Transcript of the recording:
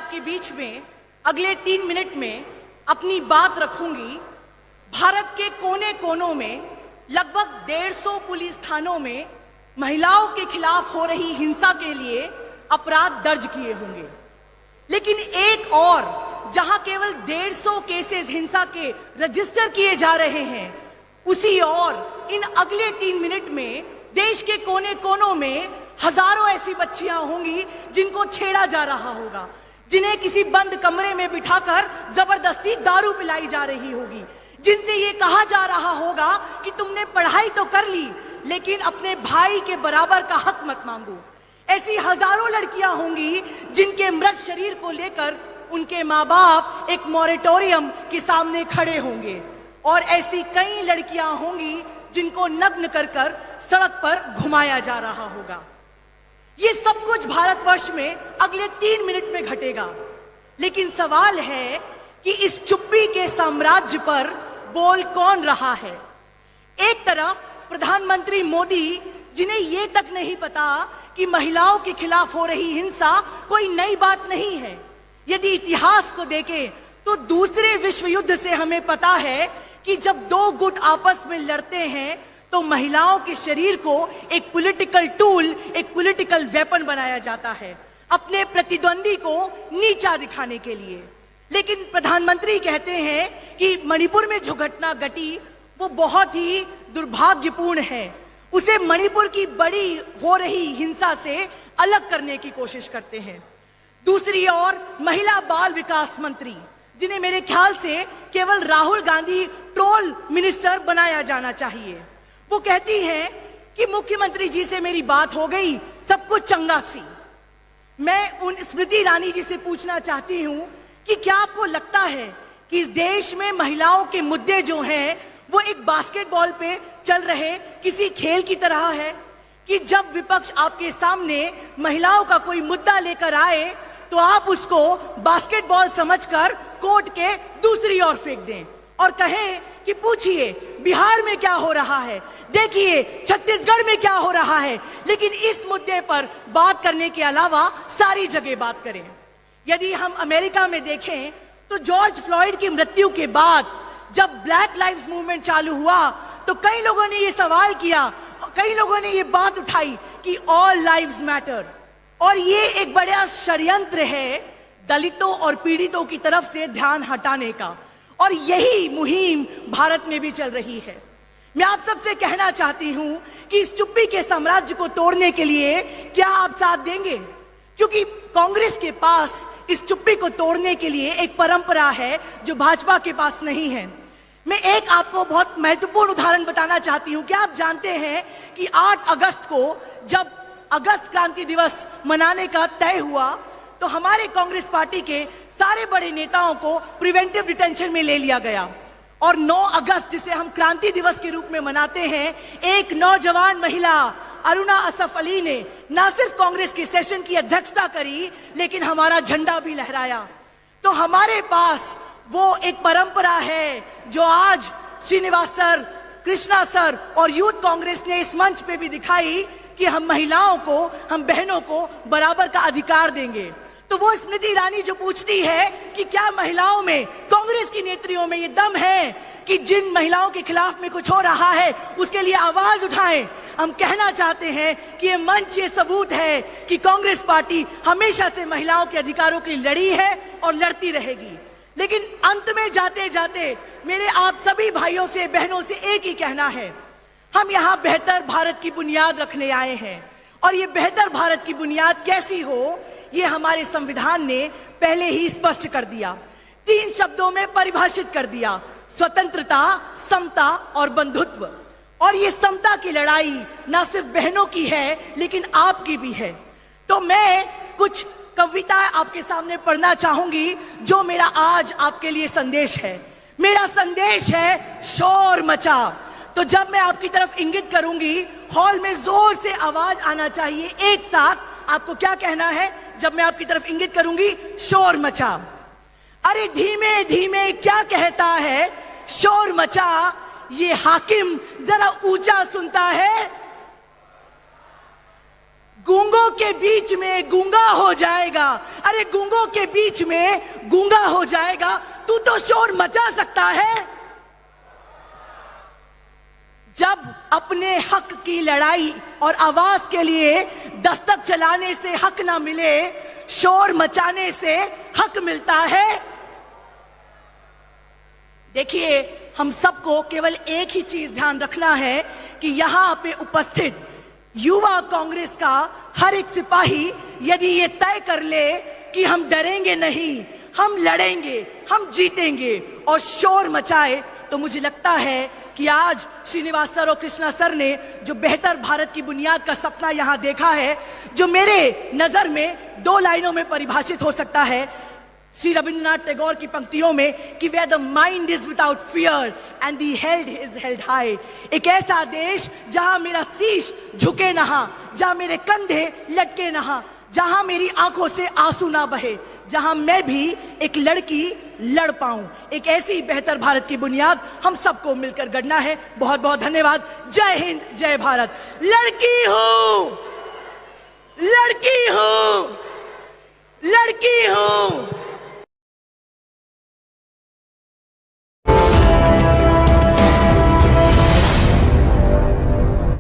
आपके बीच में अगले 3 मिनट में अपनी बात रखूंगी। भारत के कोने कोनों में लगभग 150 पुलिस थानों में महिलाओं के खिलाफ हो रही हिंसा के लिए अपराध दर्ज किए होंगे, लेकिन एक और जहां केवल 150 केसेस हिंसा के रजिस्टर किए जा रहे हैं, उसी और इन अगले 3 मिनट में देश के कोने कोनों में हजारों ऐसी बच्चियां होंगी जिनको छेड़ा जा रहा होगा, जिन्हें किसी बंद कमरे में बिठाकर जबरदस्ती दारू पिलाई जा रही होगी, जिनसे ये कहा जा रहा होगा कि तुमने पढ़ाई तो कर ली लेकिन अपने भाई के बराबर का हक मत मांगो। ऐसी हजारों लड़कियां होंगी जिनके मृत शरीर को लेकर उनके माँ बाप एक मॉरेटोरियम के सामने खड़े होंगे, और ऐसी कई लड़कियां होंगी जिनको नग्न कर कर सड़क पर घुमाया जा रहा होगा। ये सब कुछ भारतवर्ष में अगले 3 मिनट में घटेगा, लेकिन सवाल है कि इस चुप्पी के साम्राज्य पर बोल कौन रहा है। एक तरफ प्रधानमंत्री मोदी, जिन्हें ये तक नहीं पता कि महिलाओं के खिलाफ हो रही हिंसा कोई नई बात नहीं है। यदि इतिहास को देखें तो दूसरे विश्व युद्ध से हमें पता है कि जब 2 गुट आपस में लड़ते हैं तो महिलाओं के शरीर को एक पॉलिटिकल टूल, एक पॉलिटिकल वेपन बनाया जाता है अपने प्रतिद्वंदी को नीचा दिखाने के लिए। लेकिन प्रधानमंत्री कहते हैं कि मणिपुर में जो घटना घटी वो बहुत ही दुर्भाग्यपूर्ण है, उसे मणिपुर की बड़ी हो रही हिंसा से अलग करने की कोशिश करते हैं। दूसरी ओर महिला बाल विकास मंत्री, जिन्हें मेरे ख्याल से केवल राहुल गांधी ट्रोल मिनिस्टर बनाया जाना चाहिए, वो कहती हैं कि मुख्यमंत्री जी से मेरी बात हो गई, सब कुछ चंगा सी। मैं उन स्मृति ईरानी जी से पूछना चाहती हूं कि क्या आपको लगता है कि इस देश में महिलाओं के मुद्दे जो हैं वो एक बास्केटबॉल पे चल रहे किसी खेल की तरह है, कि जब विपक्ष आपके सामने महिलाओं का कोई मुद्दा लेकर आए तो आप उसको बास्केटबॉल समझकर कोर्ट के दूसरी ओर फेंक दें और कहें कि पूछिए बिहार में क्या हो रहा है, देखिए छत्तीसगढ़ में क्या हो रहा है, लेकिन इस मुद्दे पर बात करने के अलावा सारी जगह बात करें। यदि हम अमेरिका में देखें तो जॉर्ज फ्लॉयड की मृत्यु के बाद जब ब्लैक लाइव्स मूवमेंट चालू हुआ तो कई लोगों ने ये सवाल किया, कई लोगों ने ये बात उठाई कि ऑल लाइव्स मैटर, और ये एक बड़ा षड्यंत्र है दलितों और पीड़ितों की तरफ से ध्यान हटाने का, और यही मुहिम भारत में भी चल रही है। मैं आप सबसे कहना चाहती हूं कि इस चुप्पी के साम्राज्य को तोड़ने के लिए क्या आप साथ देंगे, क्योंकि कांग्रेस के पास इस चुप्पी को तोड़ने के लिए एक परंपरा है जो भाजपा के पास नहीं है। मैं एक आपको बहुत महत्वपूर्ण उदाहरण बताना चाहती हूं। क्या आप जानते हैं कि 8 अगस्त को जब अगस्त क्रांति दिवस मनाने का तय हुआ तो हमारे कांग्रेस पार्टी के सारे बड़े नेताओं को प्रिवेंटिव डिटेंशन में ले लिया गया, और 9 अगस्त जिसे हम क्रांति दिवस के रूप में मनाते हैं, एक नौजवान महिला अरुणा असफ अली ने न सिर्फ कांग्रेस के सेशन की अध्यक्षता करी लेकिन हमारा झंडा भी लहराया। तो हमारे पास वो एक परंपरा है जो आज श्रीनिवास सर, कृष्णा सर और यूथ कांग्रेस ने इस मंच पे भी दिखाई कि हम महिलाओं को, हम बहनों को बराबर का अधिकार देंगे। तो वो स्मृति ईरानी जो पूछती है कि क्या महिलाओं में, कांग्रेस की नेत्रियों में ये दम है कि जिन महिलाओं के खिलाफ में कुछ हो रहा है उसके लिए आवाज उठाएं, हम कहना चाहते हैं कि ये मंच ये सबूत है कि कांग्रेस पार्टी हमेशा से महिलाओं के अधिकारों के लिए लड़ी है और लड़ती रहेगी। लेकिन अंत में जाते जाते मेरे आप सभी भाइयों से, बहनों से एक ही कहना है, हम यहाँ बेहतर भारत की बुनियाद रखने आए हैं, और ये बेहतर भारत की बुनियाद कैसी हो ये हमारे संविधान ने पहले ही स्पष्ट कर दिया, 3 शब्दों में परिभाषित कर दिया, स्वतंत्रता, समता और बंधुत्व। और ये समता की लड़ाई ना सिर्फ बहनों की है लेकिन आपकी भी है। तो मैं कुछ कविता आपके सामने पढ़ना चाहूंगी जो मेरा आज आपके लिए संदेश है। मेरा संदेश है शोर मचा। तो जब मैं आपकी तरफ इंगित करूंगी हॉल में जोर से आवाज आना चाहिए। एक साथ आपको क्या कहना है जब मैं आपकी तरफ इंगित करूंगी? शोर मचा। अरे धीमे धीमे क्या कहता है, शोर मचा, ये हाकिम जरा ऊंचा सुनता है। गूंगों के बीच में गूंगा हो जाएगा। अरे गूंगों के बीच में गूंगा हो जाएगा, तू तो शोर मचा सकता है। जब अपने हक की लड़ाई और आवाज के लिए दस्तक चलाने से हक ना मिले, शोर मचाने से हक मिलता है। देखिए, हम सबको केवल एक ही चीज ध्यान रखना है कि यहां पे उपस्थित युवा कांग्रेस का हर एक सिपाही यदि ये तय कर ले कि हम डरेंगे नहीं, हम लड़ेंगे, हम जीतेंगे और शोर मचाए, तो मुझे लगता है कि आज श्रीनिवास सर और कृष्णा सर ने जो बेहतर भारत की बुनियाद का सपना यहां देखा है, जो मेरे नजर में 2 लाइनों में परिभाषित हो सकता है श्री रविंद्रनाथ टैगोर की पंक्तियों में कि where the mind is without fear and the head is held high. एक ऐसा देश जहां मेरा शीश झुके नहा, जहां मेरे कंधे लटके नहा, जहां मेरी आंखों से आंसू ना बहे, जहां मैं भी एक लड़की लड़ पाऊं। एक ऐसी बेहतर भारत की बुनियाद हम सबको मिलकर गढ़ना है। बहुत बहुत धन्यवाद। जय हिंद, जय भारत। लड़की हूं, लड़की हूं, लड़की हूं।